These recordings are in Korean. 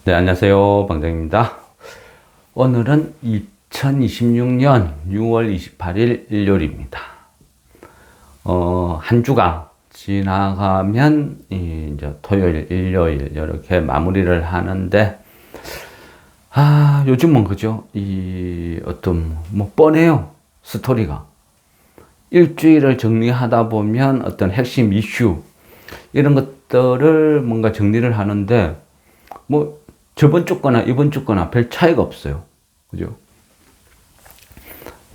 네, 안녕하세요. 방장입니다. 오늘은 2026년 6월 28일 일요일입니다. 한 주가 지나가면 이제 토요일, 일요일 이렇게 마무리를 하는데, 요즘은 그죠? 뻔해요. 스토리가. 일주일을 정리하다 보면 어떤 핵심 이슈, 이런 것들을 뭔가 정리를 하는데, 저번 주 거나 이번 주 거나 별 차이가 없어요. 그죠?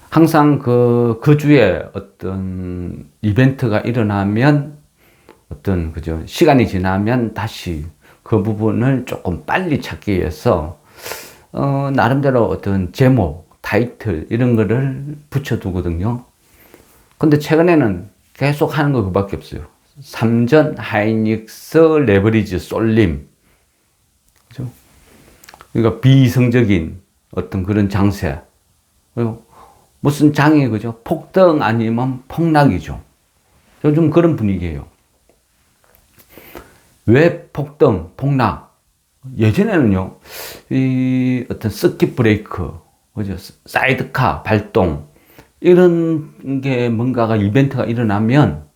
항상 그 주에 어떤 이벤트가 일어나면 그죠? 시간이 지나면 다시 그 부분을 조금 빨리 찾기 위해서, 나름대로 어떤 제목, 타이틀, 이런 거를 붙여두거든요. 근데 최근에는 계속 하는 거 그밖에 없어요. 삼전 하이닉스 레버리지 쏠림. 그죠? 그러니까 비이성적인 어떤 그런 장세. 그리고 무슨 장이 그죠? 폭등 아니면 폭락이죠. 요즘 그런 분위기예요. 왜 폭등, 폭락? 예전에는요, 이 어떤 서킷 브레이크, 그죠? 사이드카 발동, 이런 게 뭔가가 이벤트가 일어나면,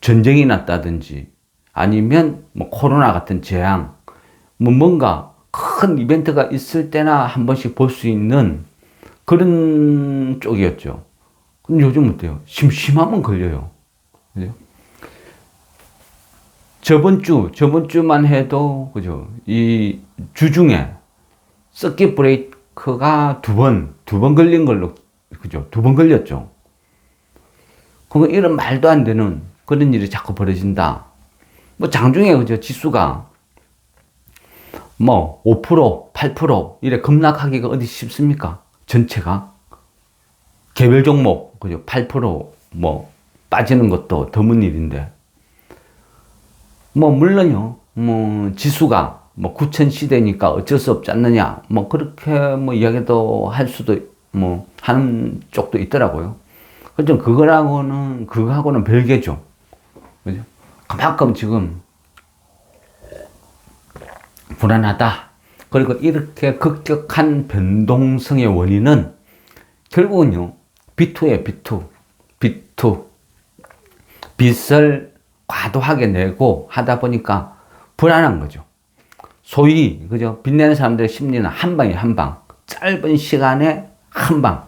전쟁이 났다든지, 아니면 코로나 같은 재앙, 뭔가 큰 이벤트가 있을 때나 한 번씩 볼 수 있는 그런 쪽이었죠. 근데 요즘 어때요? 심심하면 걸려요. 그죠? 저번 주만 해도, 그죠? 이 주 중에 서킷 브레이크가 두 번 걸린 걸로, 그죠? 두 번 걸렸죠. 그러면 이런 말도 안 되는 그런 일이 자꾸 벌어진다. 장중에, 그죠? 지수가 5%, 8% 이래 급락하기가 어디 쉽습니까? 전체가. 개별 종목, 그죠? 8% 빠지는 것도 드문 일인데. 물론요, 지수가 9천 시대니까 어쩔 수 없지 않느냐. 그렇게 이야기도 할 수도, 하는 쪽도 있더라고요. 그죠? 그거하고는 별개죠. 그죠? 그만큼 지금 불안하다. 그리고 이렇게 급격한 변동성의 원인은 결국은요, B2예요, B2. B2. 빚을 과도하게 내고 하다 보니까 불안한 거죠. 소위, 그죠? 빚 내는 사람들의 심리는 한 방이에요, 한 방. 짧은 시간에 한 방.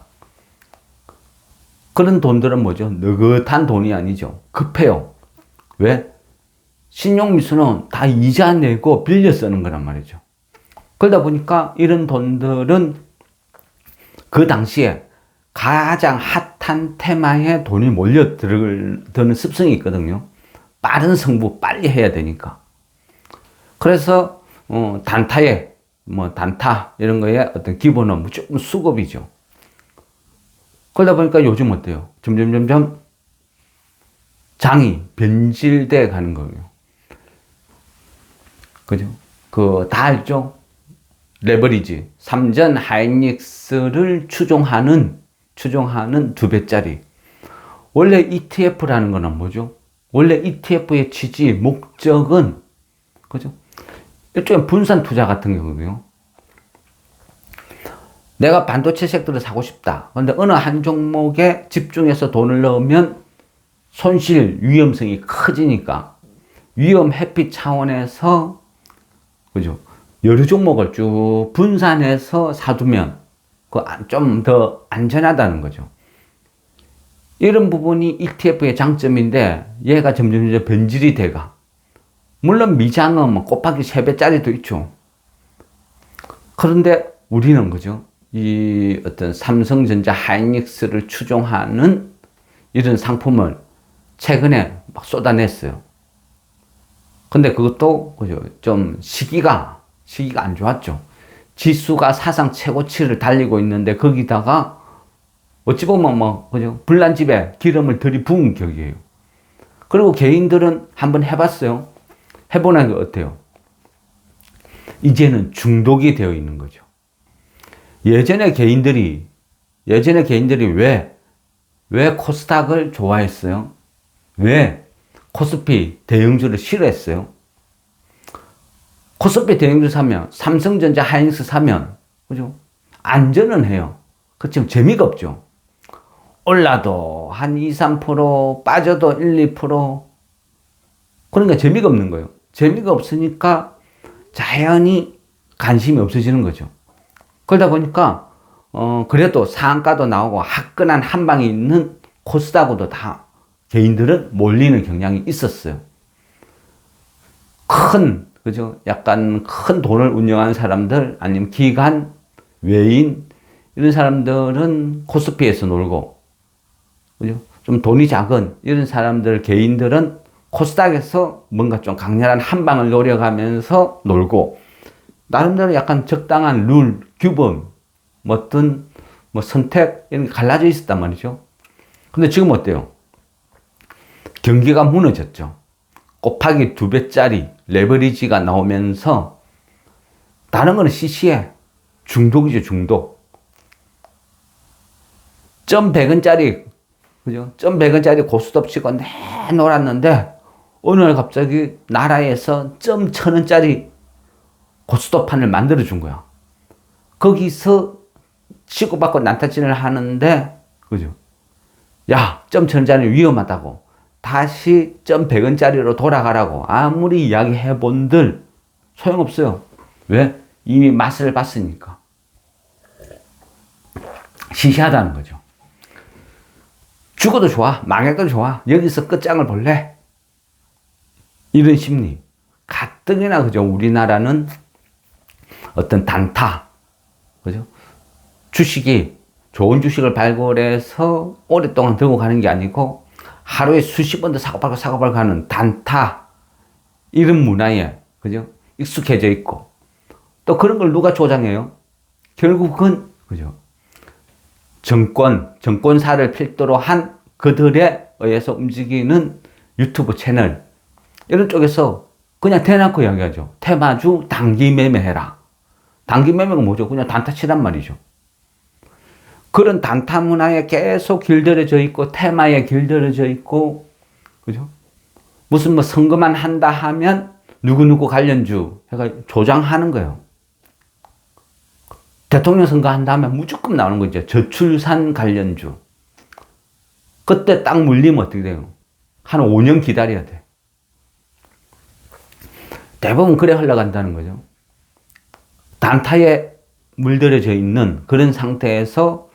그런 돈들은 뭐죠? 느긋한 돈이 아니죠. 급해요. 왜? 신용미수는 다 이자 내고 빌려 쓰는 거란 말이죠. 그러다 보니까 이런 돈들은 그 당시에 가장 핫한 테마에 돈이 몰려드는 습성이 있거든요. 빠른 승부 빨리 해야 되니까. 그래서 단타에 단타 이런 거에 어떤 기본은 무조건 수급이죠. 그러다 보니까 요즘 어때요? 점점 장이 변질돼 가는 거예요. 그죠? 다 알죠? 레버리지. 삼전 하이닉스를 추종하는 2배짜리. 원래 ETF라는 거는 뭐죠? 원래 ETF의 취지, 목적은, 그죠? 일종의 분산 투자 같은 경우고요. 내가 반도체 섹터를 사고 싶다. 그런데 어느 한 종목에 집중해서 돈을 넣으면 손실 위험성이 커지니까 위험 회피 차원에서, 그죠? 여러 종목을 쭉 분산해서 사두면 좀 더 안전하다는 거죠. 이런 부분이 ETF의 장점인데 얘가 점점 변질이 돼가. 물론 미장은 곱하기 3배짜리도 있죠. 그런데 우리는 그죠? 이 어떤 삼성전자 하이닉스를 추종하는 이런 상품을 최근에 막 쏟아냈어요. 근데 그것도 그죠? 좀 시기가 안 좋았죠. 지수가 사상 최고치를 달리고 있는데 거기다가 어찌 보면 그죠? 불난 집에 기름을 들이부은 격이에요. 그리고 개인들은 한번 해봤어요. 해보는 게 어때요? 이제는 중독이 되어 있는 거죠. 예전에 개인들이 왜 코스닥을 좋아했어요? 왜 코스피 대형주를 싫어했어요? 코스피 대행주 사면, 삼성전자, 하이닉스 사면, 그죠? 안전은 해요. 그렇지만 재미가 없죠. 올라도 한 2, 3%, 빠져도 1, 2%. 그러니까 재미가 없는 거예요. 재미가 없으니까 자연히 관심이 없어지는 거죠. 그러다 보니까, 그래도 상한가도 나오고 화끈한 한방이 있는 코스닥으로 다 개인들은 몰리는 경향이 있었어요. 그죠? 약간 큰 돈을 운영하는 사람들, 아니면 기관, 외인, 이런 사람들은 코스피에서 놀고, 그죠? 좀 돈이 작은 이런 사람들, 개인들은 코스닥에서 뭔가 좀 강렬한 한방을 노려가면서 놀고, 나름대로 약간 적당한 룰, 규범, 어떤 선택, 이런 게 갈라져 있었단 말이죠. 근데 지금 어때요? 경기가 무너졌죠. 곱하기 2배짜리 레버리지가 나오면서, 다른 거는 시시해. 중독이죠, 중독. 100원짜리, 그죠? 100원짜리 고스톱 치고 내놓았는데, 어느 날 갑자기 나라에서 1000원짜리 고스톱판을 만들어준 거야. 거기서 치고받고 난타질을 하는데, 그죠? 야, 1000원짜리 위험하다고. 다시 100원짜리로 돌아가라고. 아무리 이야기해본들 소용없어요. 왜? 이미 맛을 봤으니까. 시시하다는 거죠. 죽어도 좋아. 망해도 좋아. 여기서 끝장을 볼래? 이런 심리. 가뜩이나, 그죠? 우리나라는 어떤 단타, 그죠? 주식이, 좋은 주식을 발굴해서 오랫동안 들고 가는 게 아니고, 하루에 수십 번도 사고팔고 하는 단타, 이런 문화에, 그죠? 익숙해져 있고, 또 그런 걸 누가 조장해요? 결국은, 그죠? 정권사를 필두로 한 그들에 의해서 움직이는 유튜브 채널, 이런 쪽에서 그냥 대놓고 이야기하죠. 테마주 단기 매매해라. 단기 매매가 뭐죠? 그냥 단타 치란 말이죠. 그런 단타 문화에 계속 길들여져 있고, 테마에 길들여져 있고, 그죠? 무슨 선거만 한다 하면 누구누구 관련주 해가 조장하는 거예요. 대통령 선거 한다 하면 무조건 나오는 거죠. 저출산 관련주. 그때 딱 물리면 어떻게 돼요? 한 5년 기다려야 돼. 대부분 그래 흘러간다는 거죠. 단타에 물들여져 있는 그런 상태에서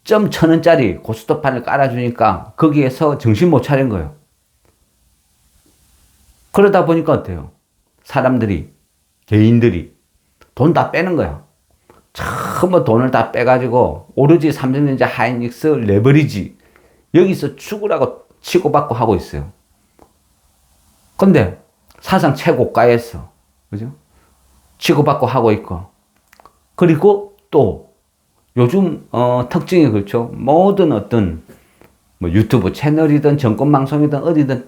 1000원짜리 고스톱판을 깔아주니까 거기에서 정신 못 차린 거예요. 그러다 보니까 어때요? 사람들이, 개인들이 돈 다 빼는 거야. 전부 돈을 다 빼가지고 오로지 삼성전자, 하이닉스, 레버리지, 여기서 죽으라고 치고받고 하고 있어요. 근데 사상 최고가에서, 그죠? 치고받고 하고 있고, 그리고 또 요즘 특징이 그렇죠. 모든 어떤 유튜브 채널이든 정권방송이든 어디든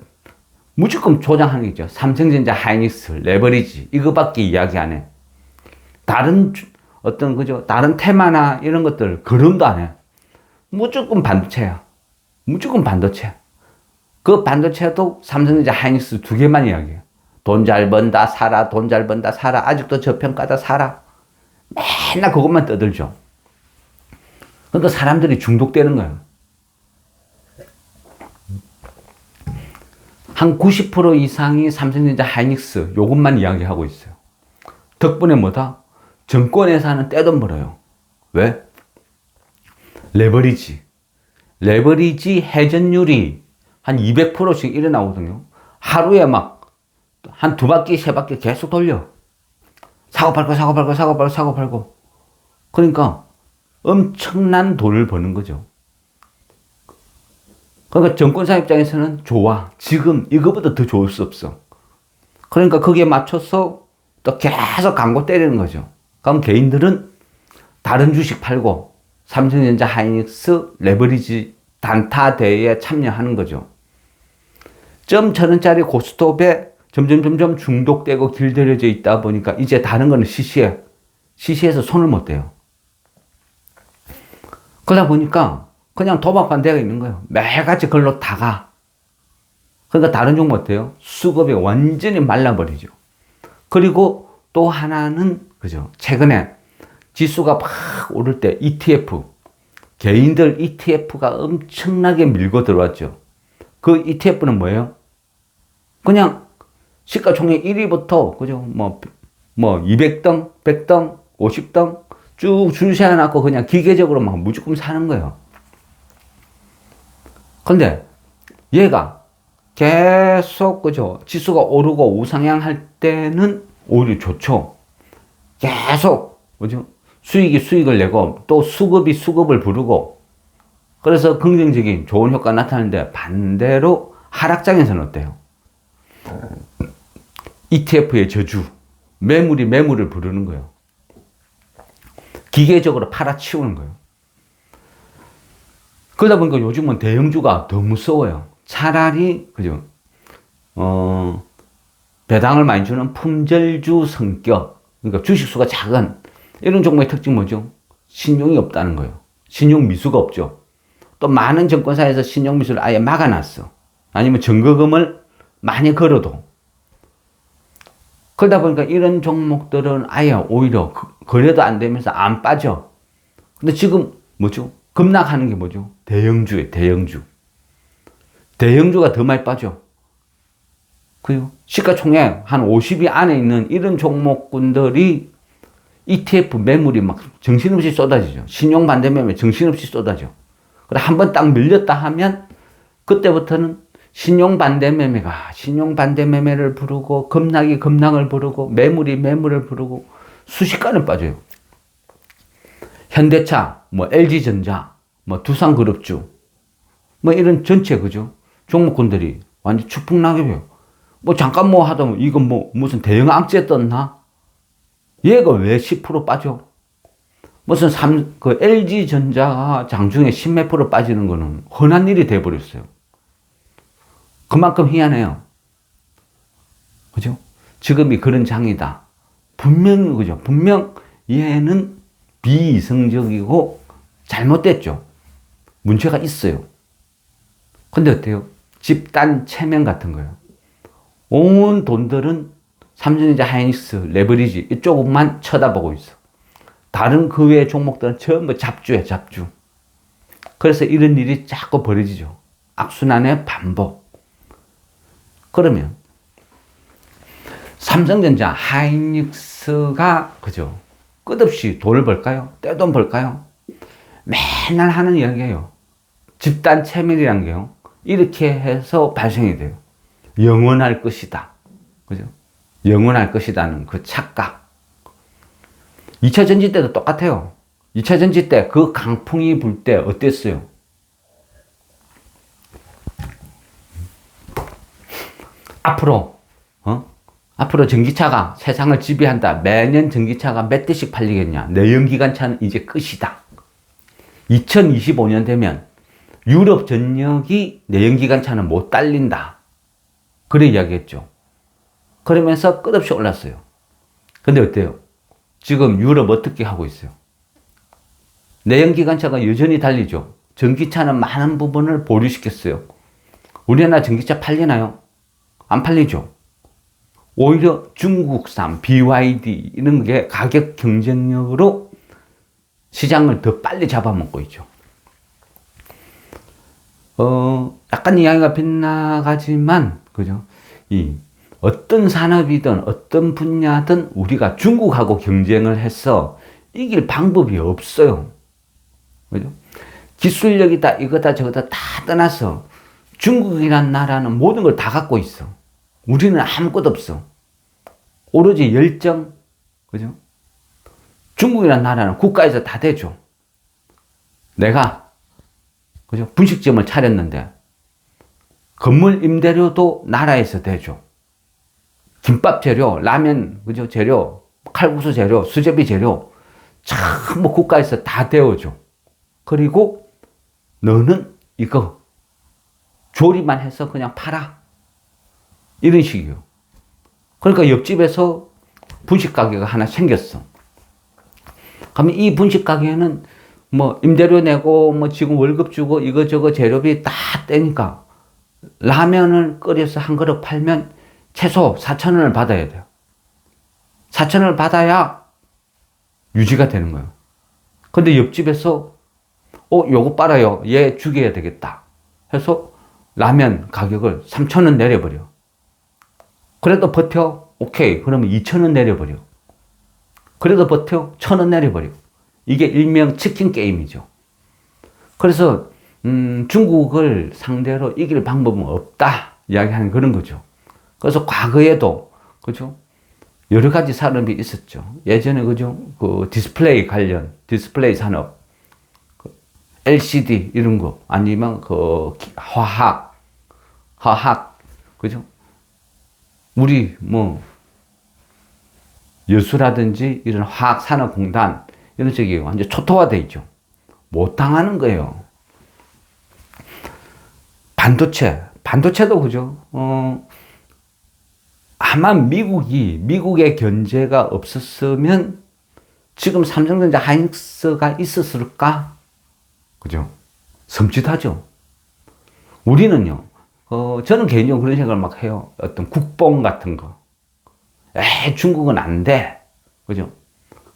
무조건 조장하는 게 있죠. 삼성전자, 하이닉스, 레버리지, 이거밖에 이야기 안 해. 다른 어떤, 그죠? 다른 테마나 이런 것들 거론도 안 해. 무조건 반도체야. 무조건 반도체. 그 반도체도 삼성전자, 하이닉스 2개만 이야기해요. 돈 잘 번다, 사라. 돈 잘 번다, 사라. 아직도 저평가다, 사라. 맨날 그것만 떠들죠. 그러니까 사람들이 중독되는 거예요. 한 90% 이상이 삼성전자, 하이닉스 요것만 이야기하고 있어요. 덕분에 뭐다? 정권회사는 떼돈 벌어요. 왜? 레버리지 회전율이 한 200%씩 일어나거든요. 하루에 막 한 2바퀴, 3바퀴 계속 돌려. 사고 팔고. 그러니까 엄청난 돈을 버는 거죠. 그러니까 정권사 입장에서는 좋아. 지금 이거보다 더 좋을 수 없어. 그러니까 거기에 맞춰서 또 계속 광고 때리는 거죠. 그럼 개인들은 다른 주식 팔고 삼성전자, 하이닉스, 레버리지 단타 대회에 참여하는 거죠. 1000원짜리 고스톱에 점점 중독되고 길들여져 있다 보니까 이제 다른 거는 시시해서 손을 못 대요. 그러다 보니까 그냥 도박반 되어 있는 거예요. 매일같이 걸로 다 가. 그러니까 다른 종목 어때요? 수급이 완전히 말라버리죠. 그리고 또 하나는, 그죠? 최근에 지수가 막 오를 때 ETF, 개인들 ETF가 엄청나게 밀고 들어왔죠. 그 ETF는 뭐예요? 그냥 시가총액 1위부터, 그죠? 뭐 200등, 100등, 50등 쭉 줄 세워놨고 그냥 기계적으로 막 무조건 사는 거예요. 근데 얘가 계속, 그죠? 지수가 오르고 우상향할 때는 오히려 좋죠. 계속, 그죠? 수익이 수익을 내고 또 수급이 수급을 부르고 그래서 긍정적인 좋은 효과가 나타나는데 반대로 하락장에서는 어때요? ETF의 저주, 매물이 매물을 부르는 거예요. 기계적으로 팔아치우는 거예요. 그러다 보니까 요즘은 대형주가 더 무서워요. 차라리, 그죠? 배당을 많이 주는 품절주 성격, 그러니까 주식수가 작은 이런 종목의 특징 뭐죠? 신용이 없다는 거예요. 신용 미수가 없죠. 또 많은 증권사에서 신용 미수를 아예 막아놨어. 아니면 증거금을 많이 걸어도. 그러다 보니까 이런 종목들은 아예 오히려 거래도 안 되면서 안 빠져. 근데 지금 뭐죠? 급락하는 게 뭐죠? 대형주예요, 대형주. 대형주가 더 많이 빠져. 그리고 시가총액 한 50위 안에 있는 이런 종목군들이 ETF 매물이 막 정신없이 쏟아지죠. 신용 반대 매매 정신없이 쏟아져. 그래 한 번 딱 밀렸다 하면 그때부터는 신용 반대 매매를 부르고 급락이 급락을 부르고 매물이 매물을 부르고 순식간에 빠져요. 현대차, 뭐 LG전자, 뭐 두산그룹주, 뭐 이런 전체, 그죠? 종목군들이 완전 추풍낙엽이에요. 뭐 잠깐 뭐 하다 이거 뭐 무슨 대형 악재 떴나? 얘가 왜 10% 빠져? 무슨 그 LG전자가 장중에 10몇 프로 빠지는 거는 흔한 일이 돼버렸어요. 그만큼 희한해요. 그죠? 지금이 그런 장이다. 분명, 그죠? 분명 얘는 비이성적이고 잘못됐죠. 문제가 있어요. 근데 어때요? 집단 체면 같은 거예요. 온 돈들은 삼성전자, 하이닉스, 레버리지 이쪽만 쳐다보고 있어. 다른 그 외의 종목들은 전부 잡주야, 잡주. 그래서 이런 일이 자꾸 벌어지죠. 악순환의 반복. 그러면 삼성전자, 하이닉스가, 그죠? 끝없이 돈을 벌까요? 떼돈 벌까요? 맨날 하는 이야기예요. 집단 체면이란 게요. 이렇게 해서 발생이 돼요. 영원할 것이다. 그죠? 영원할 것이다는 그 착각. 2차 전지 때도 똑같아요. 2차 전지 때 그 강풍이 불 때 어땠어요? 앞으로 전기차가 세상을 지배한다. 매년 전기차가 몇 대씩 팔리겠냐. 내연기관차는 이제 끝이다. 2025년 되면 유럽 전역이 내연기관차는 못 달린다. 그래 이야기했죠. 그러면서 끝없이 올랐어요. 근데 어때요? 지금 유럽 어떻게 하고 있어요? 내연기관차가 여전히 달리죠. 전기차는 많은 부분을 보류시켰어요. 우리나라 전기차 팔리나요? 안 팔리죠. 오히려 중국산 BYD 이런 게 가격 경쟁력으로 시장을 더 빨리 잡아먹고 있죠. 약간 이야기가 빗나가지만, 그죠? 어떤 산업이든 어떤 분야든 우리가 중국하고 경쟁을 해서 이길 방법이 없어요. 그죠? 기술력이다, 이거다, 저거다 다 떠나서 중국이란 나라는 모든 걸 다 갖고 있어. 우리는 아무것도 없어. 오로지 열정, 그죠? 중국이란 나라는 국가에서 다 되죠. 내가, 그죠? 분식점을 차렸는데, 건물 임대료도 나라에서 되죠. 김밥 재료, 라면, 그죠? 재료, 칼국수 재료, 수제비 재료, 전부 국가에서 다 되어줘. 그리고 너는 이거 조리만 해서 그냥 팔아. 이런 식이에요. 그러니까 옆집에서 분식 가게가 하나 생겼어. 그러면 이 분식 가게는 뭐 임대료 내고 뭐 지금 월급 주고 이거저거 재료비 다 떼니까 라면을 끓여서 한 그릇 팔면 최소 4,000원을 받아야 돼요. 4천원을 받아야 유지가 되는 거예요. 근데 옆집에서 요거 빨아요. 얘 죽여야 되겠다 해서 라면 가격을 3천원 내려버려. 그래도 버텨? 오케이. 그러면 2천원 내려버려. 그래도 버텨? 1,000원 내려버려. 이게 일명 치킨 게임이죠. 그래서 중국을 상대로 이길 방법은 없다 이야기하는 그런 거죠. 그래서 과거에도 그죠? 여러 가지 산업이 있었죠. 예전에 그죠? 그 디스플레이 관련 디스플레이 산업, LCD 이런 거 아니면 그 화학 그죠? 우리 뭐 여수라든지 이런 화학산업공단 이런 쪽이 완전 초토화돼 있죠. 못 당하는 거예요. 반도체도 그죠? 아마 미국의 견제가 없었으면 지금 삼성전자 하이닉스가 있었을까? 그죠? 섬찟하죠. 우리는요, 저는 개인적으로 그런 생각을 막 해요. 어떤 국뽕 같은 거. 중국은 안 돼. 그죠?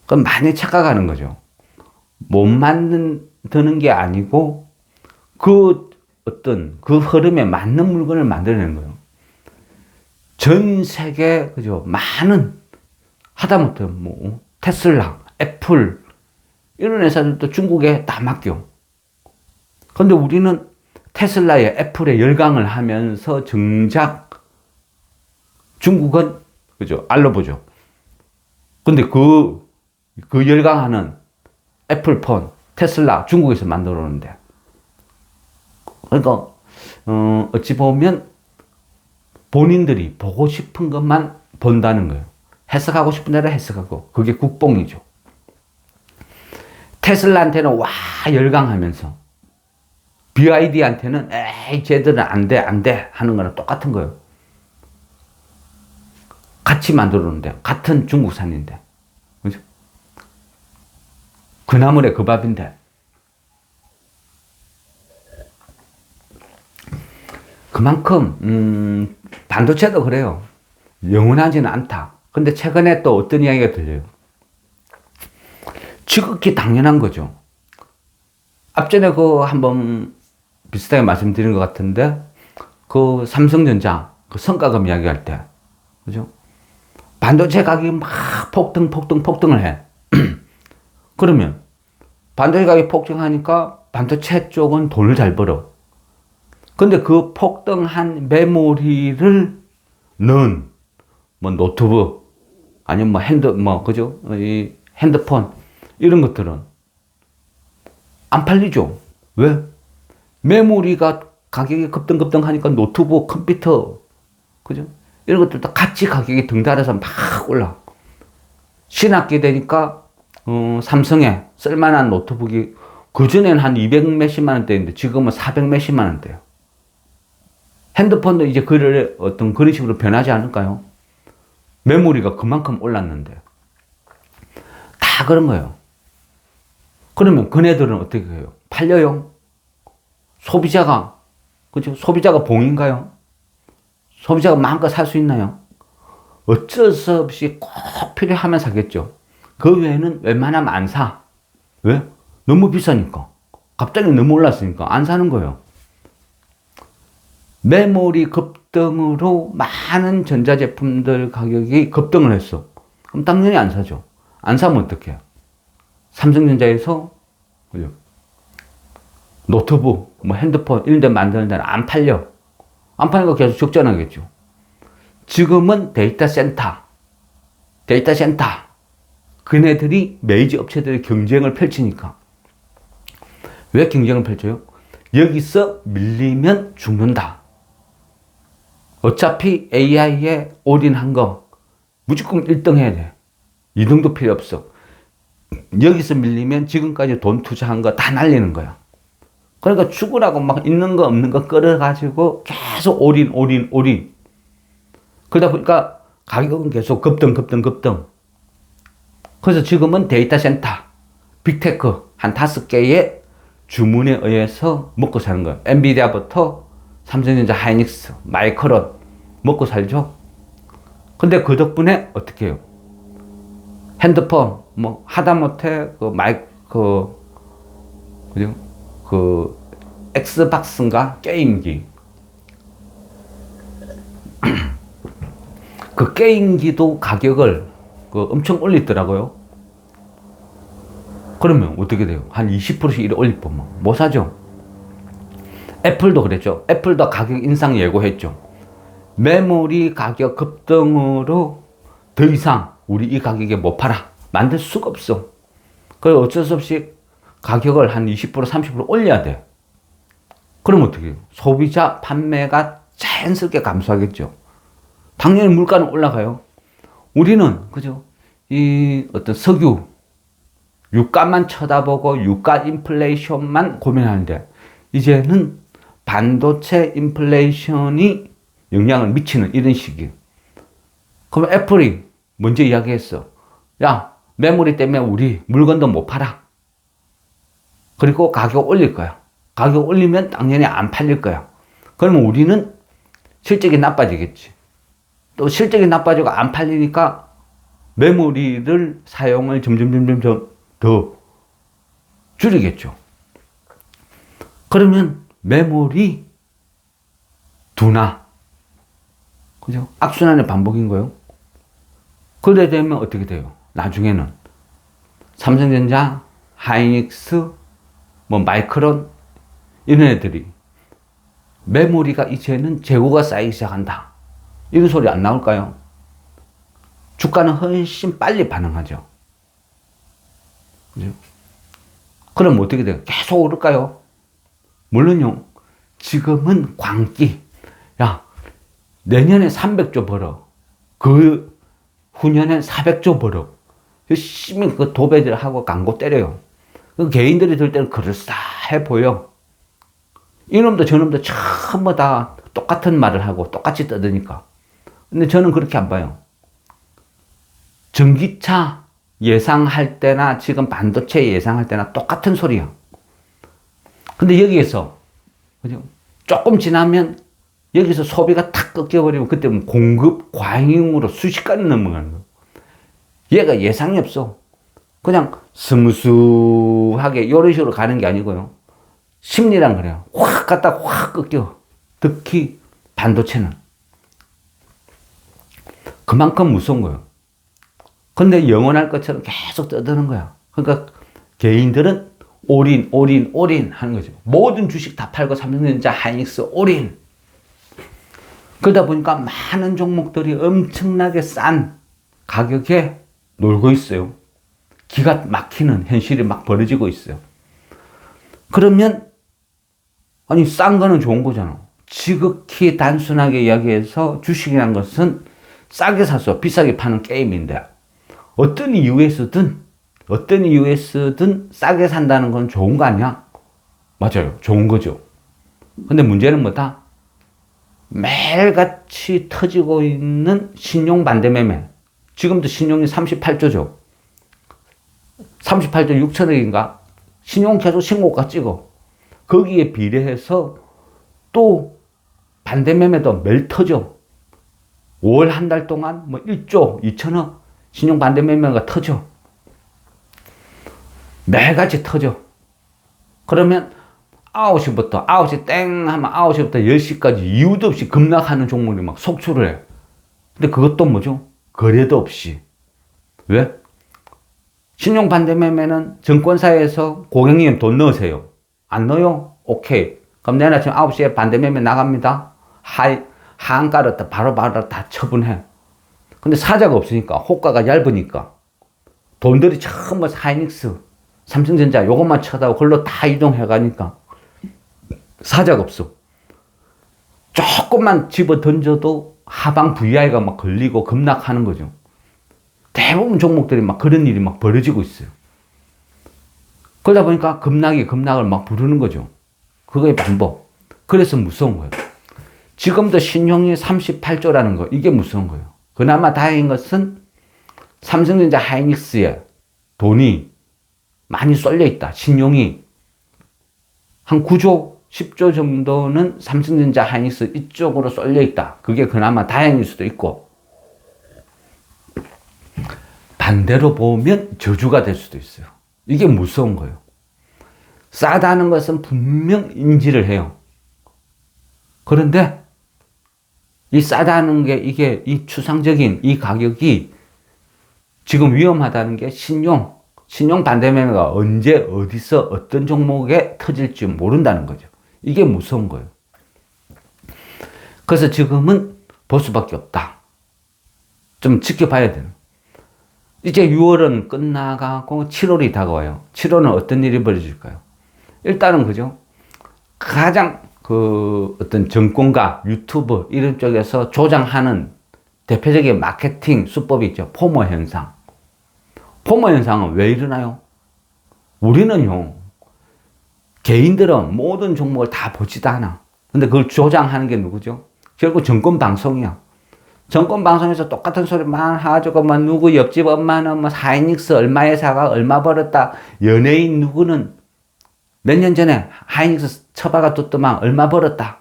그럼 많이 착각하는 거죠. 못 만드는 게 아니고, 그 흐름에 맞는 물건을 만들어내는 거예요. 전 세계, 그죠? 많은, 하다못해 뭐, 테슬라, 애플, 이런 회사들도 중국에 다 맡겨. 근데 우리는 테슬라에 애플에 열광을 하면서 정작 중국은 그죠? 알러보죠. 근데 그 열광하는 애플폰, 테슬라 중국에서 만들어 오는데. 그러니까 어찌 보면 본인들이 보고 싶은 것만 본다는 거예요. 해석하고 싶은 대로 해석하고 그게 국뽕이죠. 테슬라한테는 와 열광하면서 BYD한테는 에이 쟤들은 안 돼 하는 거랑 똑같은 거예요. 같이 만들어 놓는데 같은 중국산인데 그죠? 그 나물에 그 밥인데 그만큼 반도체도 그래요. 영원하지는 않다. 근데 최근에 또 어떤 이야기가 들려요. 지극히 당연한 거죠. 앞전에 그 한번 비슷하게 말씀드린 것 같은데 그 삼성전자 그 성과급 이야기할 때 그죠? 반도체 가격이 막 폭등을 해. 그러면 반도체 가격이 폭등하니까 반도체 쪽은 돈을 잘 벌어. 근데 그 폭등한 메모리를 넣은 뭐 노트북 아니면 뭐 그죠? 이 핸드폰 이런 것들은 안 팔리죠. 왜? 메모리가 가격이 급등하니까 노트북, 컴퓨터, 그죠? 이런 것들도 같이 가격이 등달아서 막 올라. 신학기 되니까, 삼성에 쓸만한 노트북이 그전에는 한 200 몇십만 원대인데 지금은 400 몇십만 원대예요. 핸드폰도 이제 어떤 그런 식으로 변하지 않을까요? 메모리가 그만큼 올랐는데. 다 그런 거예요. 그러면 그네들은 어떻게 해요? 팔려요? 소비자가, 그죠? 소비자가 봉인가요? 소비자가 마음껏 살 수 있나요? 어쩔 수 없이 꼭 필요하면 사겠죠. 그 외에는 웬만하면 안 사. 왜? 너무 비싸니까. 갑자기 너무 올랐으니까 안 사는 거예요. 메모리 급등으로 많은 전자제품들 가격이 급등을 했어. 그럼 당연히 안 사죠. 안 사면 어떡해요? 삼성전자에서 그죠? 노트북, 뭐 핸드폰 이런 데 만드는 데는 안 팔려. 안 파니까 계속 적자나겠죠. 지금은 데이터 센터. 그네들이 메이저 업체들의 경쟁을 펼치니까. 왜 경쟁을 펼쳐요? 여기서 밀리면 죽는다. 어차피 AI에 올인한 거 무조건 1등 해야 돼. 2등도 필요 없어. 여기서 밀리면 지금까지 돈 투자한 거 다 날리는 거야. 그러니까 죽으라고 막 있는 거 없는 거 끌어가지고 계속 올인. 그러다 보니까 가격은 계속 급등. 그래서 지금은 데이터 센터, 빅테크 한 5개의 주문에 의해서 먹고 사는 거예요. 엔비디아부터 삼성전자, 하이닉스, 마이크론 먹고 살죠. 근데 그 덕분에 어떻게 해요? 핸드폰, 뭐, 하다못해, 그죠? 엑스박스인가? 게임기. 그 게임기도 가격을 엄청 올리더라고요. 그러면 어떻게 돼요? 한 20%씩 이래 올릴 뻔만 못 사죠. 애플도 그랬죠. 애플도 가격 인상 예고했죠. 메모리 가격 급등으로 더 이상 우리 이 가격에 못 팔아. 만들 수가 없어. 그래서 어쩔 수 없이 가격을 한 20%, 30% 올려야 돼. 그럼 어떻게 해요? 소비자 판매가 자연스럽게 감소하겠죠. 당연히 물가는 올라가요. 우리는, 그죠? 이 어떤 석유, 유가만 쳐다보고 유가 인플레이션만 고민하는데, 이제는 반도체 인플레이션이 영향을 미치는 이런 시기. 그럼 애플이 먼저 이야기했어. 야, 메모리 때문에 우리 물건도 못 팔아. 그리고 가격 올릴 거야. 가격 올리면 당연히 안 팔릴 거야. 그러면 우리는 실적이 나빠지겠지. 또 실적이 나빠지고 안 팔리니까 메모리를 사용을 점점 더 줄이겠죠. 그러면 메모리 둔화. 그죠? 악순환의 반복인 거예요. 그래 되면 어떻게 돼요? 나중에는 삼성전자, 하이닉스, 뭐 마이크론 이런 애들이 메모리가 이제는 재고가 쌓이기 시작한다. 이런 소리 안 나올까요? 주가는 훨씬 빨리 반응하죠. 그죠? 그럼 어떻게 돼요? 계속 오를까요? 물론요. 지금은 광기. 야, 내년에 300조 벌어. 그 후년엔 400조 벌어. 열심히 그 도배들 하고 광고 때려요. 그 개인들이 들 때는 그럴싸해 보여. 이놈도 저놈도 전부 다 똑같은 말을 하고 똑같이 떠드니까. 근데 저는 그렇게 안 봐요. 전기차 예상할 때나 지금 반도체 예상할 때나 똑같은 소리야. 근데 여기에서 그죠? 조금 지나면 여기서 소비가 탁 꺾여버리면 그때는 공급 과잉으로 순식간에 넘어가는 거야. 얘가 예상이 없어. 그냥 스무스하게 이런 식으로 가는 게 아니고요. 심리란 그래요. 확 갔다 확 꺾여. 특히 반도체는. 그만큼 무서운 거예요. 근데 영원할 것처럼 계속 떠드는 거야. 그러니까 개인들은 올인 하는 거죠. 모든 주식 다 팔고 삼성전자, 하이닉스 올인. 그러다 보니까 많은 종목들이 엄청나게 싼 가격에 놀고 있어요. 기가 막히는 현실이 막 벌어지고 있어요. 그러면 아니 싼 거는 좋은 거잖아. 지극히 단순하게 이야기해서 주식이란 것은 싸게 사서 비싸게 파는 게임인데 어떤 이유에서든 싸게 산다는 건 좋은 거 아니야? 맞아요. 좋은 거죠. 근데 문제는 뭐다? 매일같이 터지고 있는 신용 반대매매. 지금도 신용이 38조죠. 38조 6천억인가? 신용 계속 신고가 찍어. 거기에 비례해서 또 반대매매도 매일 터져. 5월 한 달 동안 뭐 1조 2천억 신용 반대매매가 터져. 매일같이 터져. 그러면 9시부터 9시 땡 하면 9시부터 10시까지 이유도 없이 급락하는 종목이 막 속출을 해. 근데 그것도 뭐죠? 거래도 없이. 왜? 신용 반대매매는 증권사에서 고객님 돈 넣으세요. 안 넣어요? 오케이. 그럼 내일 아침 9시에 반대매매 나갑니다. 하한 깔았다. 바로 다 처분해. 근데 사자가 없으니까, 호가가 얇으니까. 돈들이 전부 하이닉스, 삼성전자 요것만 쳐다보고 그걸로 다 이동해가니까. 사자가 없어. 조금만 집어 던져도 하방 VI가 막 걸리고 급락하는 거죠. 대부분 종목들이 막 그런 일이 막 벌어지고 있어요. 그러다 보니까 급락을 막 부르는 거죠. 그거의 반복. 그래서 무서운 거예요. 지금도 신용이 38조라는 거, 이게 무서운 거예요. 그나마 다행인 것은 삼성전자 하이닉스에 돈이 많이 쏠려 있다. 신용이 한 9조, 10조 정도는 삼성전자 하이닉스 이쪽으로 쏠려 있다. 그게 그나마 다행일 수도 있고, 반대로 보면 저주가 될 수도 있어요. 이게 무서운 거예요. 싸다는 것은 분명 인지를 해요. 그런데 이 싸다는 게 이게 이 추상적인 이 가격이 지금 위험하다는 게 신용 반대매매가 언제 어디서 어떤 종목에 터질지 모른다는 거죠. 이게 무서운 거예요. 그래서 지금은 볼 수밖에 없다. 좀 지켜봐야 돼요. 이제 6월은 끝나가고 7월이 다가와요. 7월은 어떤 일이 벌어질까요? 일단은 그죠? 가장 어떤 정권가, 유튜브 이런 쪽에서 조장하는 대표적인 마케팅 수법이 있죠. 포모 현상. 포모 현상은 왜 일어나요? 우리는요, 개인들은 모든 종목을 다 보지도 않아. 근데 그걸 조장하는 게 누구죠? 결국 정권 방송이야. 정권 방송에서 똑같은 소리만 하고, 뭐, 누구 옆집 엄마는 뭐, 하이닉스 얼마에 사가 얼마 벌었다. 연예인 누구는 몇 년 전에 하이닉스 처박아 뒀더만 얼마 벌었다.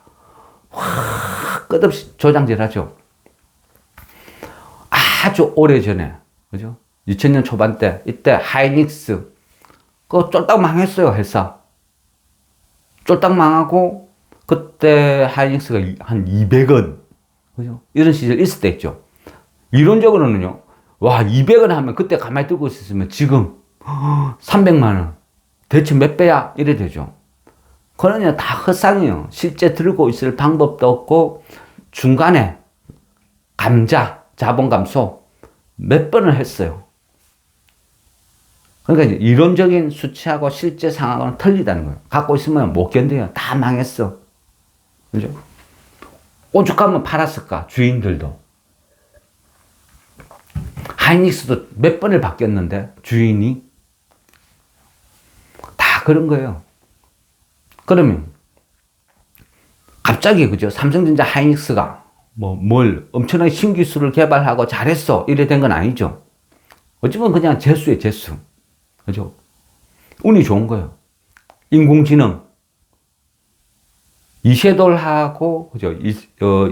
끝없이 조장질 하죠. 아주 오래 전에, 그죠? 2000년 초반 때, 이때 하이닉스, 그거 쫄딱 망했어요, 회사. 쫄딱 망하고, 그때 하이닉스가 한 200원, 그죠? 이런 시절 있을 때 있죠. 이론적으로는요, 와, 200원 하면 그때 가만히 들고 있었으면 지금 300만원. 대체 몇 배야? 이래 되죠. 그러냐, 다 헛상이에요. 실제 들고 있을 방법도 없고, 중간에 자본 감소 몇 번을 했어요. 그러니까 이론적인 수치하고 실제 상황은 틀리다는 거예요. 갖고 있으면 못 견뎌요. 다 망했어. 그죠? 오죽하면 팔았을까, 주인들도. 하이닉스도 몇 번을 바뀌었는데, 주인이. 다 그런 거예요. 그러면, 갑자기, 그죠? 삼성전자 하이닉스가 뭘 엄청나게 신기술을 개발하고 잘했어. 이래 된 건 아니죠. 어쩌면 그냥 재수예요, 재수. 그죠? 운이 좋은 거예요. 인공지능. 이세돌하고, 그죠?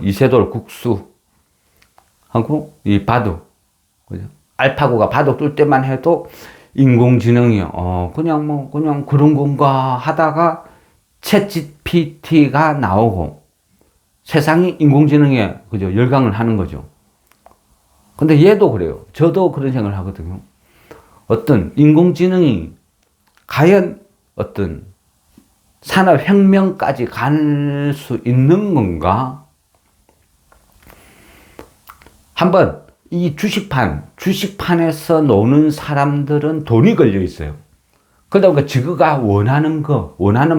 이세돌 국수하고, 이 바둑. 그죠? 알파고가 바둑 뚫 때만 해도 인공지능이, 그냥 그런 건가 하다가 챗 GPT가 나오고, 세상이 인공지능에, 그죠? 열광을 하는 거죠. 근데 얘도 그래요. 저도 그런 생각을 하거든요. 어떤 인공지능이 과연 어떤 산업혁명까지 갈 수 있는 건가? 한번 이 주식판에서 노는 사람들은 돈이 걸려 있어요. 그러다 보니까 지그가 원하는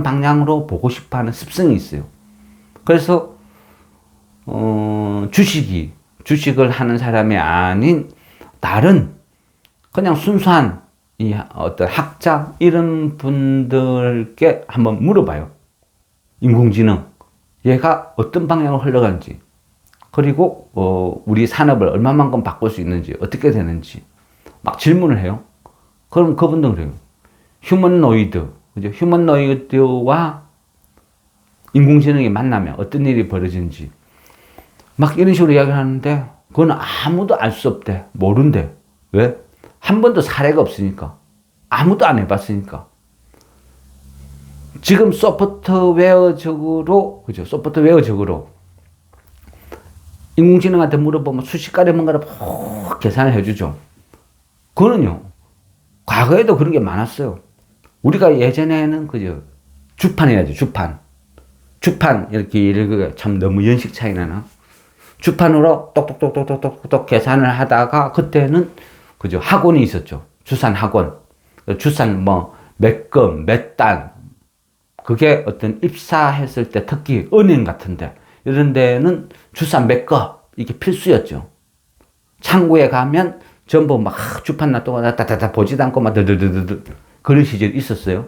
방향으로 보고 싶어 하는 습성이 있어요. 그래서, 주식을 하는 사람이 아닌 다른 그냥 순수한 이 어떤 학자 이런 분들께 한번 물어봐요. 인공지능 얘가 어떤 방향으로 흘러가는지, 그리고 우리 산업을 얼마만큼 바꿀 수 있는지, 어떻게 되는지 막 질문을 해요. 그럼 그분들은 그래요. 휴머노이드, 그죠? 휴머노이드와 인공지능이 만나면 어떤 일이 벌어지는지 막 이런 식으로 이야기를 하는데, 그건 아무도 알 수 없대. 모른대. 왜? 한 번도 사례가 없으니까. 아무도 안 해봤으니까. 지금 소프트웨어적으로, 그죠? 소프트웨어적으로 인공지능한테 물어보면 순식간에 뭔가를 계산을 해주죠. 그거는요, 과거에도 그런 게 많았어요. 우리가 예전에는, 그죠? 주판이라죠, 주판. 이렇게 참 너무 연식 차이 나나? 주판으로 똑똑똑똑똑똑 계산을 하다가, 그때는, 그죠? 학원이 있었죠. 주산 학원. 주산 몇 건, 몇 단. 그게 어떤 입사했을 때 특히 은행 같은데, 이런 데는 주산 몇 거, 이게 필수였죠. 창구에 가면 전부 막 주판 놔두고 다다다 보지도 않고 막 드드드드 그런 시절이 있었어요.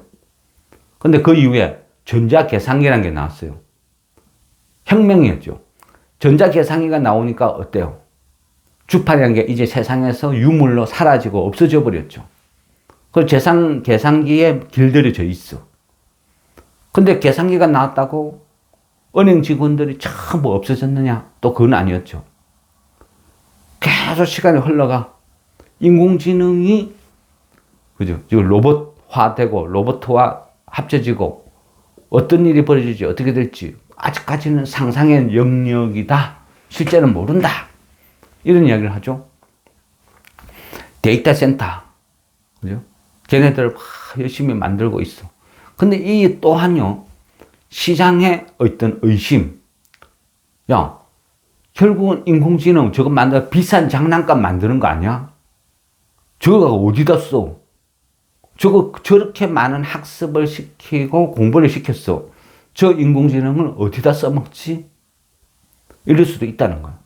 근데 그 이후에 전자계산기라는 게 나왔어요. 혁명이었죠. 전자계산기가 나오니까 어때요? 주판이라는 게 이제 세상에서 유물로 사라지고 없어져 버렸죠. 그 계산기에 길들여져 있어. 근데 계산기가 나왔다고 은행 직원들이 전부 없어졌느냐? 또 그건 아니었죠. 계속 시간이 흘러가. 인공지능이, 그죠? 지금 로봇화되고 로봇화 합쳐지고 어떤 일이 벌어질지 어떻게 될지 아직까지는 상상의 영역이다. 실제는 모른다. 이런 이야기를 하죠. 데이터 센터. 그죠? 걔네들 막 열심히 만들고 있어. 근데 이 또한요, 시장의 어떤 의심. 야, 결국은 인공지능 저거 만들어 비싼 장난감 만드는 거 아니야? 저거가 어디다 써? 저거 저렇게 많은 학습을 시키고 공부를 시켰어. 저 인공지능을 어디다 써먹지? 이럴 수도 있다는 거예요.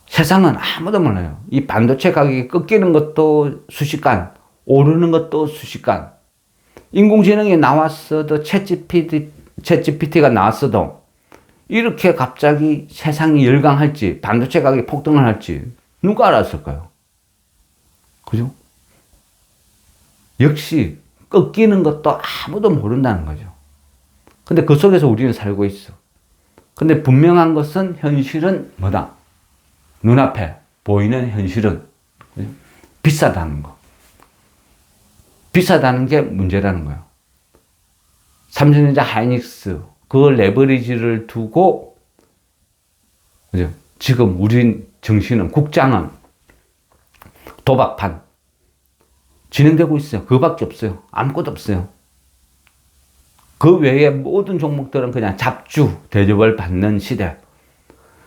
세상은 아무도 몰라요. 이 반도체 가격이 꺾이는 것도 순식간, 오르는 것도 순식간. 인공지능이 나왔어도 챗GPT가 나왔어도 이렇게 갑자기 세상이 열강할지, 반도체 가격이 폭등을 할지 누가 알았을까요? 그죠? 역시 꺾이는 것도 아무도 모른다는 거죠. 근데 그 속에서 우리는 살고 있어. 근데 분명한 것은 현실은 뭐다? 눈앞에 보이는 현실은 비싸다는 거. 비싸다는 게 문제라는 거예요. 삼성전자 하이닉스 그 레버리지를 두고, 그죠? 지금 우리 정신은, 국장은 도박판 진행되고 있어요. 그거밖에 없어요. 아무것도 없어요. 그 외에 모든 종목들은 그냥 잡주 대접을 받는 시대.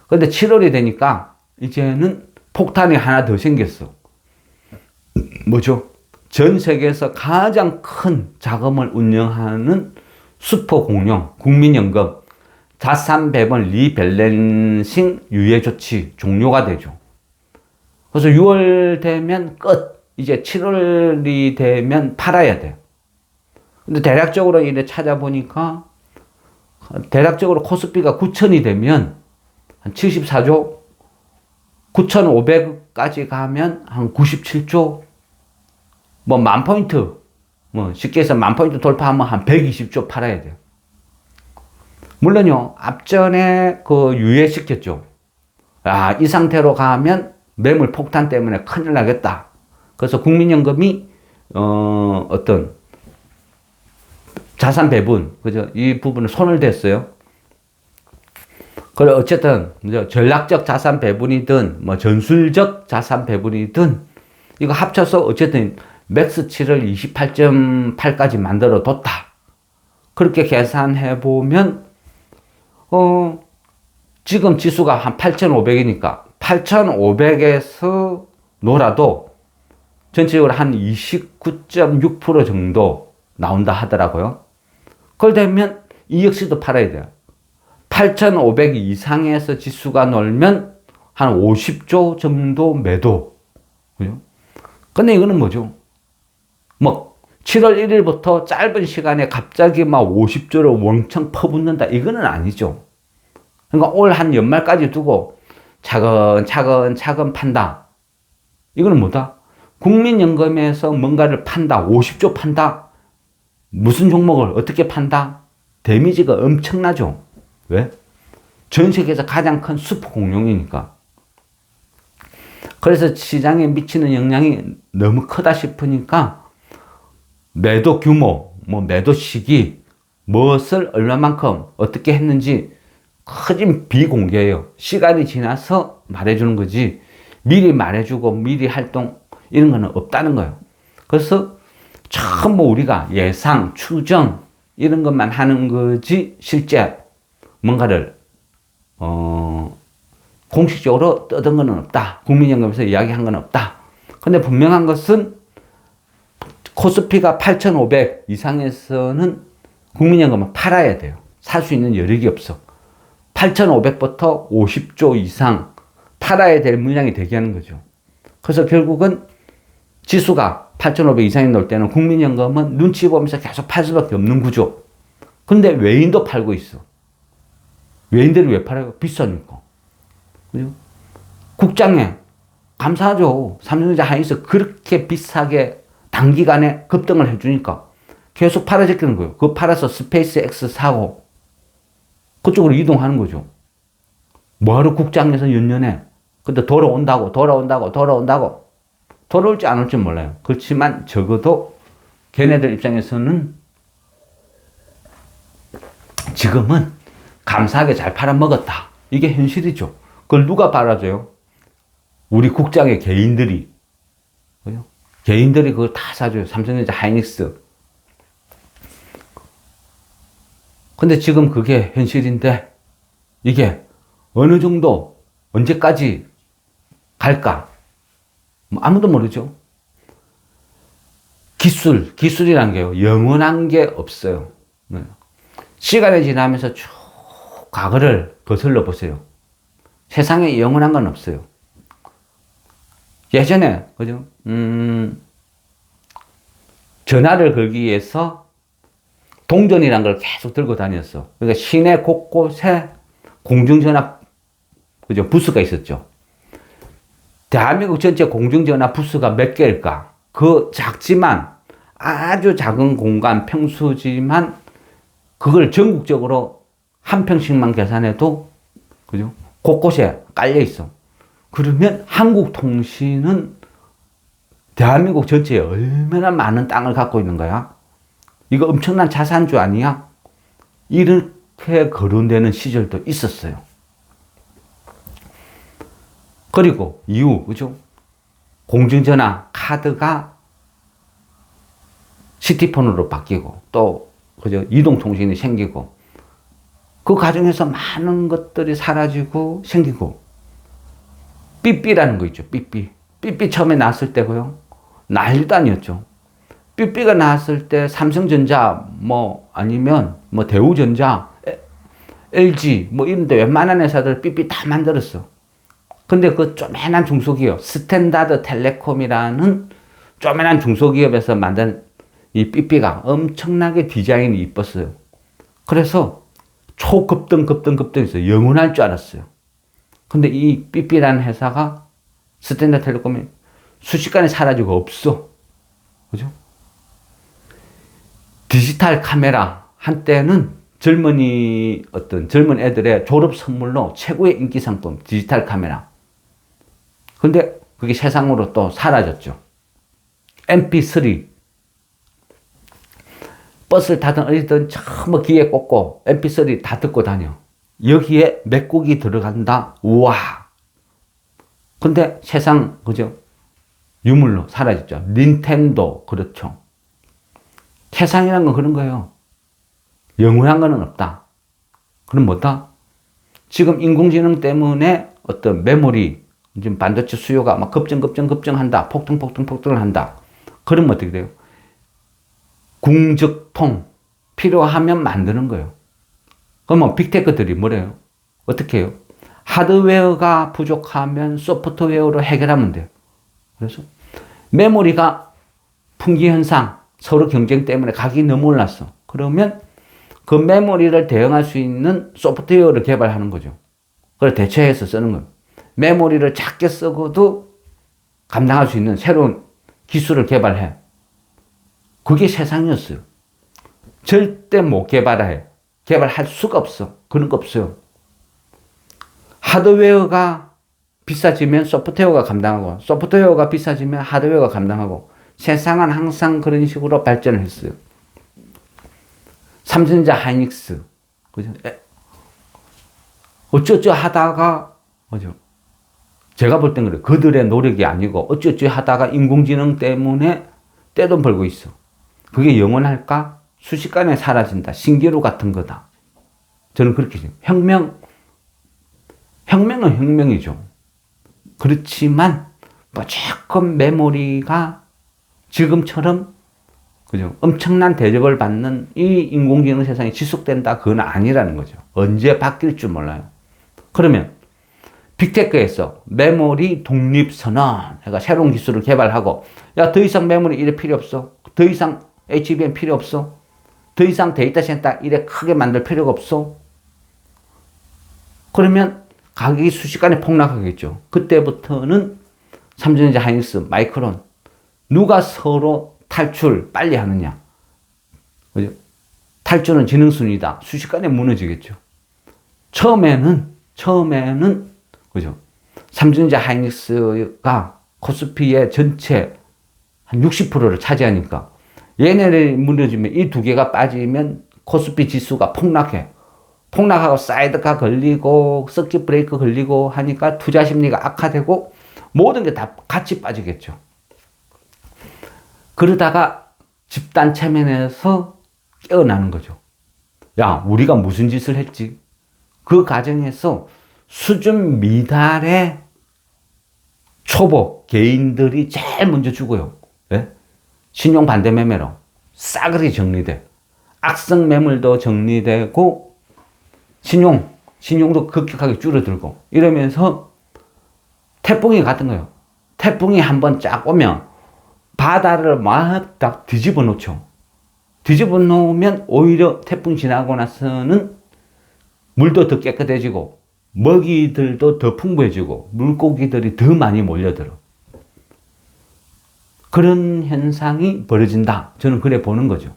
근데 7월이 되니까 이제는 폭탄이 하나 더 생겼어. 뭐죠? 전 세계에서 가장 큰 자금을 운영하는 슈퍼 공룡, 국민연금, 자산 배분 리밸런싱 유예 조치 종료가 되죠. 그래서 6월 되면 끝. 이제 7월이 되면 팔아야 돼요. 근데 대략적으로 이래 찾아보니까, 대략적으로 코스피가 9천이 되면 한 74조, 9,500까지 가면 한 97조, 뭐 10,000포인트, 뭐 쉽게 해서 10,000포인트 돌파하면 한 120조 팔아야 돼요. 물론요, 앞전에 그 유예시켰죠. 아, 이 상태로 가면 매물 폭탄 때문에 큰일 나겠다. 그래서 국민연금이, 어떤 자산 배분, 그죠? 이 부분을 손을 댔어요. 그래, 어쨌든, 전략적 자산 배분이든, 뭐, 전술적 자산 배분이든, 이거 합쳐서 어쨌든, 맥스치를 28.8까지 만들어 뒀다. 그렇게 계산해보면, 지금 지수가 한 8,500이니까, 8,500에서 놀아도, 전체적으로 한 29.6% 정도 나온다 하더라고요. 그걸 되면 이 역시도 팔아야 돼요. 8,500 이상에서 지수가 놀면 한 50조 정도 매도. 그죠? 근데 이거는 뭐죠? 뭐, 7월 1일부터 짧은 시간에 갑자기 막 50조를 왕창 퍼붓는다. 이거는 아니죠. 그러니까 올 한 연말까지 두고 차근차근 판다. 이거는 뭐다? 국민연금에서 뭔가를 판다. 50조 판다. 무슨 종목을 어떻게 판다? 데미지가 엄청나죠. 왜? 전 세계에서 가장 큰 슈퍼 공룡이니까. 그래서 시장에 미치는 영향이 너무 크다 싶으니까 매도 규모, 뭐 매도 시기, 무엇을 얼마만큼 어떻게 했는지 크진 비공개예요. 시간이 지나서 말해주는 거지 미리 말해주고 미리 활동 이런 거는 없다는 거예요. 그래서 전부 우리가 예상, 추정 이런 것만 하는 거지 실제 뭔가를 공식적으로 뜯은 건 없다. 국민연금에서 이야기한 건 없다. 근데 분명한 것은 코스피가 8,500 이상에서는 국민연금은 팔아야 돼요. 살 수 있는 여력이 없어. 8,500부터 50조 이상 팔아야 될 물량이 대기하는 거죠. 그래서 결국은 지수가 8,500 이상에 놓을 때는 국민연금은 눈치 보면서 계속 팔 수밖에 없는 구조. 근데 외인도 팔고 있어. 외인들이 왜 팔아요? 비싸니까. 그죠? 국장에 감사하죠. 삼성전자 하이닉스 그렇게 비싸게 단기간에 급등을 해주니까 계속 팔아제끼는 거예요. 그거 팔아서 스페이스 X 사고 그쪽으로 이동하는 거죠. 뭐하러 국장에서 연년에 근데 돌아올지 안 올지 몰라요. 그렇지만 적어도 걔네들 입장에서는 지금은 감사하게 잘 팔아먹었다. 이게 현실이죠. 그걸 누가 팔아줘요? 우리 국장의 개인들이. 그죠? 개인들이 그걸 다 사줘요. 삼성전자, 하이닉스. 근데 지금 그게 현실인데, 이게 어느 정도, 언제까지 갈까? 뭐 아무도 모르죠. 기술이란 게요, 영원한 게 없어요. 시간이 지나면서 쭉 과거를 거슬러 보세요. 세상에 영원한 건 없어요. 예전에, 그죠? 전화를 걸기 위해서 동전이란 걸 계속 들고 다녔어. 그러니까 시내 곳곳에 공중전화, 그죠? 부스가 있었죠. 대한민국 전체 공중전화 부스가 몇 개일까? 그 작지만, 아주 작은 공간, 평수지만, 그걸 전국적으로 한 평씩만 계산해도, 그죠? 곳곳에 깔려 있어. 그러면 한국통신은 대한민국 전체에 얼마나 많은 땅을 갖고 있는 거야? 이거 엄청난 자산주 아니야? 이렇게 거론되는 시절도 있었어요. 그리고 이후, 그죠? 공중전화 카드가 시티폰으로 바뀌고, 또, 그죠? 이동통신이 생기고, 그 과정에서 많은 것들이 사라지고 생기고, 삐삐라는 거 있죠. 삐삐. 삐삐 처음에 나왔을 때고요. 난리도 아니었죠. 삐삐가 나왔을 때 삼성전자, 뭐, 아니면, 뭐, 대우전자, LG, 뭐, 이런데 웬만한 회사들 삐삐 다 만들었어. 근데 그 쪼매난 중소기업, 스탠다드 텔레콤이라는 쪼매난 중소기업에서 만든 이 삐삐가 엄청나게 디자인이 이뻤어요. 그래서 초급등급등급등해서 영원할 줄 알았어요. 근데 이 삐삐라는 회사가 스탠다드 텔레콤이 순식간에 사라지고 없어. 그죠? 디지털 카메라, 한때는 젊은 애들의 졸업 선물로 최고의 인기 상품, 디지털 카메라. 근데 그게 세상으로 또 사라졌죠. MP3. 버스를 타든 어디든 전부 귀에 꽂고 MP3 다 듣고 다녀. 여기에 몇 곡이 들어간다. 우와. 근데 세상, 그죠? 유물로 사라졌죠. 닌텐도, 그렇죠. 세상이란 건 그런 거예요. 영원한 거는 없다. 그럼 뭐다? 지금 인공지능 때문에 어떤 메모리, 지금 반도체 수요가 막 급증한다. 폭등을 한다. 그러면 어떻게 돼요? 궁적통, 필요하면 만드는 거예요. 그러면 빅테크들이 뭐래요? 어떻게 해요? 하드웨어가 부족하면 소프트웨어로 해결하면 돼요. 그래서 메모리가 품귀 현상, 서로 경쟁 때문에 가격이 너무 올랐어. 그러면 그 메모리를 대응할 수 있는 소프트웨어를 개발하는 거죠. 그걸 대체해서 쓰는 거예요. 메모리를 작게 쓰고도 감당할 수 있는 새로운 기술을 개발해. 그게 세상이었어요. 절대 못 개발해. 개발할 수가 없어. 그런 거 없어요. 하드웨어가 비싸지면 소프트웨어가 감당하고, 소프트웨어가 비싸지면 하드웨어가 감당하고, 세상은 항상 그런 식으로 발전을 했어요. 삼성전자, 하이닉스, 그죠? 어쩌저 하다가, 그죠? 제가 볼 땐 그래요. 그들의 노력이 아니고, 어쩌저 하다가 인공지능 때문에 떼돈 벌고 있어. 그게 영원할까? 순식간에 사라진다. 신기루 같은 거다. 저는 그렇게 생각해요. 혁명은 혁명이죠. 그렇지만, 무조건 메모리가 지금처럼, 그죠? 엄청난 대접을 받는 이 인공지능 세상이 지속된다. 그건 아니라는 거죠. 언제 바뀔 줄 몰라요. 그러면, 빅테크에서 메모리 독립선언, 그러니까 새로운 기술을 개발하고, 야, 더 이상 메모리 이래 필요 없어. 더 이상 HBM 필요 없어. 더 이상 데이터 센터 이래 크게 만들 필요가 없어. 그러면 가격이 순식간에 폭락하겠죠. 그때부터는 삼성전자, 하이닉스, 마이크론, 누가 서로 탈출 빨리 하느냐. 그죠? 탈출은 지능순이다. 순식간에 무너지겠죠. 처음에는, 그죠? 삼성전자 하이닉스가 코스피의 전체 한 60%를 차지하니까 얘네를 무너지면 이 두 개가 빠지면 코스피 지수가 폭락해. 폭락하고 사이드카 걸리고 서킷 브레이크 걸리고 하니까 투자 심리가 악화되고 모든 게 다 같이 빠지겠죠. 그러다가 집단 체면에서 깨어나는 거죠. 야, 우리가 무슨 짓을 했지? 그 과정에서 수준 미달의 초보 개인들이 제일 먼저 죽어요. 네? 신용 반대 매매로 싸그리 정리돼. 악성 매물도 정리되고 신용도 급격하게 줄어들고 이러면서 태풍이 같은 거예요. 태풍이 한번 쫙 오면 바다를 막 딱 뒤집어 놓죠. 뒤집어 놓으면 오히려 태풍 지나고 나서는 물도 더 깨끗해지고 먹이들도 더 풍부해지고 물고기들이 더 많이 몰려들어. 그런 현상이 벌어진다. 저는 그래 보는 거죠.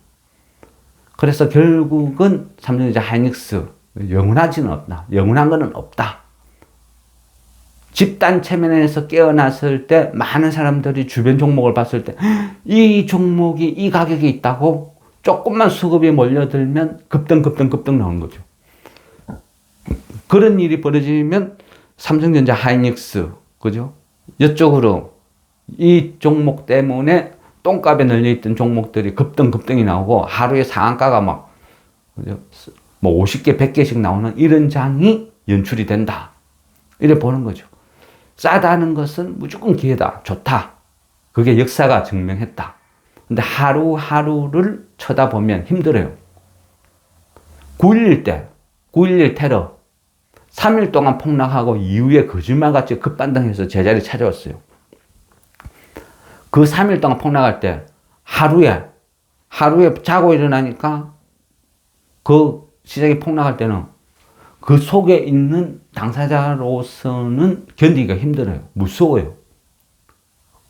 그래서 결국은 삼성전자 하이닉스 영원하지는 없다. 영원한 거는 없다. 집단 체면에서 깨어났을 때 많은 사람들이 주변 종목을 봤을 때 이 종목이 이 가격에 있다고 조금만 수급이 몰려들면 급등 나오는 거죠. 그런 일이 벌어지면 삼성전자 하이닉스, 그죠? 이쪽으로 이 종목 때문에 똥값에 널려있던 종목들이 급등이 나오고 하루에 상한가가 막, 그죠? 뭐 50개, 100개씩 나오는 이런 장이 연출이 된다. 이래 보는 거죠. 싸다는 것은 무조건 기회다. 좋다. 그게 역사가 증명했다. 근데 하루하루를 쳐다보면 힘들어요. 9.11 테러. 3일 동안 폭락하고 이후에 거짓말같이 급반등해서 제자리 찾아왔어요. 그 3일 동안 폭락할 때 하루에 자고 일어나니까 그 시장이 폭락할 때는 그 속에 있는 당사자로서는 견디기가 힘들어요. 무서워요.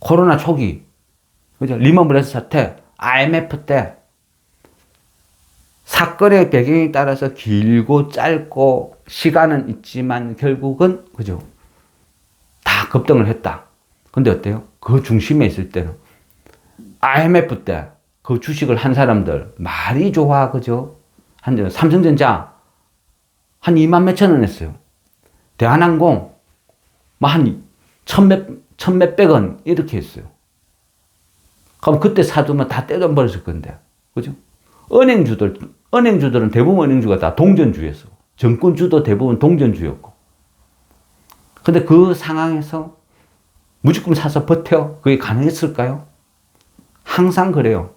코로나 초기, 그죠? 리먼 브레스 사태, IMF 때 사건의 배경에 따라서 길고 짧고 시간은 있지만 결국은 그죠? 다 급등을 했다. 근데 어때요? 그 중심에 있을 때는 IMF 때 그 주식을 한 사람들 말이 좋아, 그죠? 삼성전자 한 2만 몇천 원 했어요. 대한항공 한 천몇백 원 이렇게 했어요. 그럼 그때 사두면 다 떼돈 버렸을 건데, 그죠? 은행주들은 대부분 은행주가 다 동전주였어. 정권주도 대부분 동전주였고. 근데 그 상황에서 무조건 사서 버텨? 그게 가능했을까요? 항상 그래요.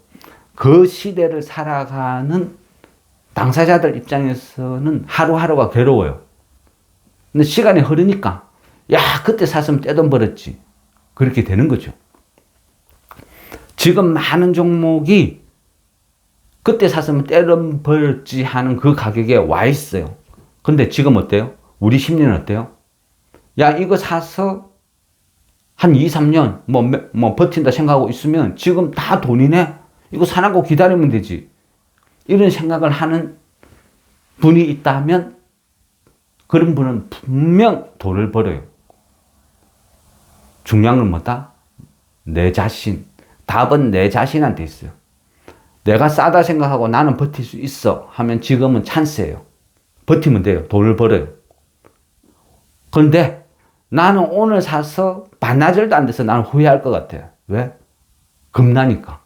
그 시대를 살아가는 당사자들 입장에서는 하루하루가 괴로워요. 근데 시간이 흐르니까, 야, 그때 샀으면 떼돈 벌었지. 그렇게 되는 거죠. 지금 많은 종목이 그때 샀으면 떼돈 벌었지 하는 그 가격에 와 있어요. 근데 지금 어때요? 우리 심리는 어때요? 야, 이거 사서 한 2, 3년 뭐 버틴다 생각하고 있으면 지금 다 돈이네? 이거 사놓고 기다리면 되지. 이런 생각을 하는 분이 있다면 그런 분은 분명 돈을 벌어요. 중요한 건 뭐다? 내 자신. 답은 내 자신한테 있어요. 내가 싸다 생각하고 나는 버틸 수 있어 하면 지금은 찬스예요. 버티면 돼요. 돈을 벌어요. 그런데 나는 오늘 사서 반나절도 안 돼서 나는 후회할 것 같아요. 왜? 겁나니까.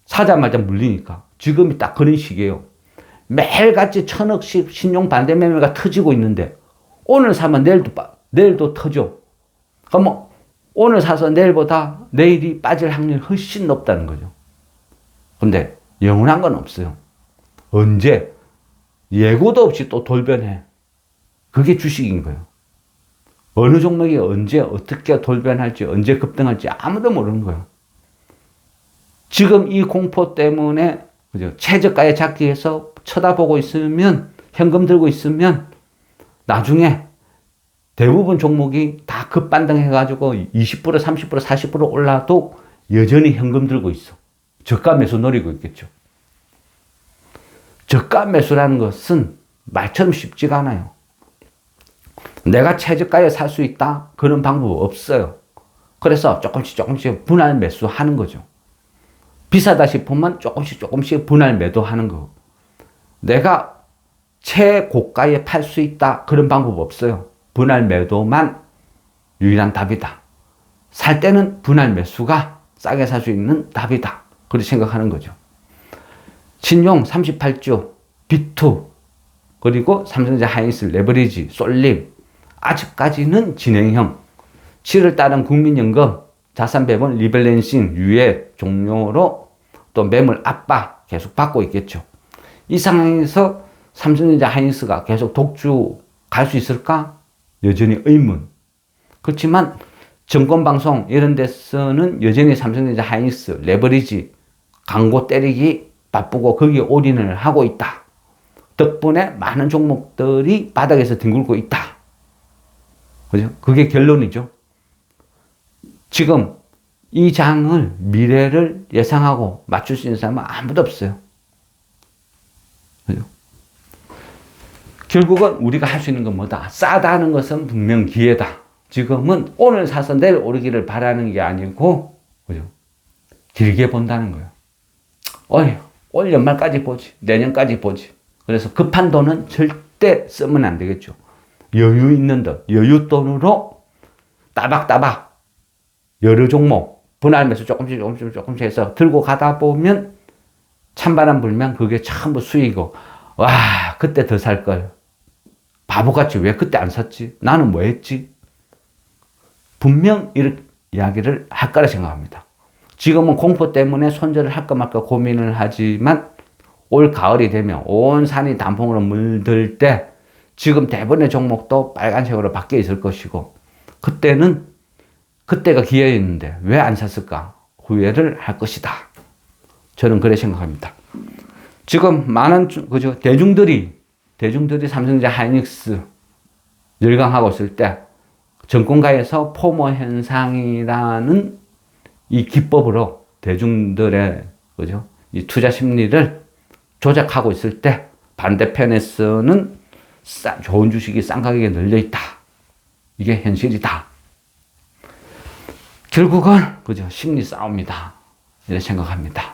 사자마자 물리니까. 지금이 딱 그런 시기예요. 매일같이 1000억씩 신용 반대 매매가 터지고 있는데 오늘 사면 내일도 터져. 그럼 오늘 사서 내일보다 내일이 빠질 확률이 훨씬 높다는 거죠. 근데 영원한 건 없어요. 언제 예고도 없이 또 돌변해. 그게 주식인 거예요. 어느 종목이 언제 어떻게 돌변할지 언제 급등할지 아무도 모르는 거예요. 지금 이 공포 때문에 그죠? 최저가에 잡기 위해서 쳐다보고 있으면 현금 들고 있으면 나중에 대부분 종목이 다 급반등해가지고 20%, 30%, 40% 올라도 여전히 현금 들고 있어. 저가 매수 노리고 있겠죠. 저가 매수라는 것은 말처럼 쉽지가 않아요. 내가 최저가에 살 수 있다? 그런 방법 없어요. 그래서 조금씩 분할 매수하는 거죠. 비싸다 싶으면 조금씩 분할 매도하는 거. 내가 최고가에 팔 수 있다? 그런 방법 없어요. 분할 매도만 유일한 답이다. 살 때는 분할 매수가 싸게 살 수 있는 답이다. 그렇게 생각하는 거죠. 신용 38주, B2, 그리고 삼성전자 하이닉스, 레버리지, 솔림, 아직까지는 진행형. 7월 달은 국민연금, 자산배분, 리밸런싱, 유예 종료로 또 매물 압박 계속 받고 있겠죠. 이 상황에서 삼성전자 하이닉스가 계속 독주 갈 수 있을까? 여전히 의문. 그렇지만 정권방송 이런 데서는 여전히 삼성전자 하이닉스, 레버리지 광고 때리기 바쁘고 거기에 올인을 하고 있다. 덕분에 많은 종목들이 바닥에서 뒹굴고 있다. 그죠? 그게 결론이죠. 지금 이 장을, 미래를 예상하고 맞출 수 있는 사람은 아무도 없어요. 그죠? 결국은 우리가 할 수 있는 건 뭐다? 싸다는 것은 분명 기회다. 지금은 오늘 사서 내일 오르기를 바라는 게 아니고, 그죠? 길게 본다는 거예요. 올 연말까지 보지. 내년까지 보지. 그래서 급한 돈은 절대 쓰면 안 되겠죠. 여유 있는 돈, 여윳돈으로 따박따박 여러 종목 분할 매수 조금씩 해서 들고 가다 보면 찬바람 불면 그게 전부 수익이고, 와, 그때 더 살 걸. 바보같이 왜 그때 안 샀지? 나는 뭐 했지? 분명 이렇게 이야기를 할 거라 생각합니다. 지금은 공포 때문에 손절을 할까 말까 고민을 하지만 올 가을이 되면 온 산이 단풍으로 물들 때 지금 대부분의 종목도 빨간색으로 바뀌어 있을 것이고, 그때는 그때가 기회였는데 왜 안 샀을까? 후회를 할 것이다. 저는 그래 생각합니다. 지금 많은 그죠? 대중들이 삼성전자 하이닉스 열광하고 있을 때 정권가에서 포모 현상이라는 이 기법으로 대중들의 그죠? 이 투자 심리를 조작하고 있을 때 반대편에서는 좋은 주식이 싼 가격에 늘려 있다. 이게 현실이다. 결국은 그죠? 심리 싸움이다. 이렇게 생각합니다.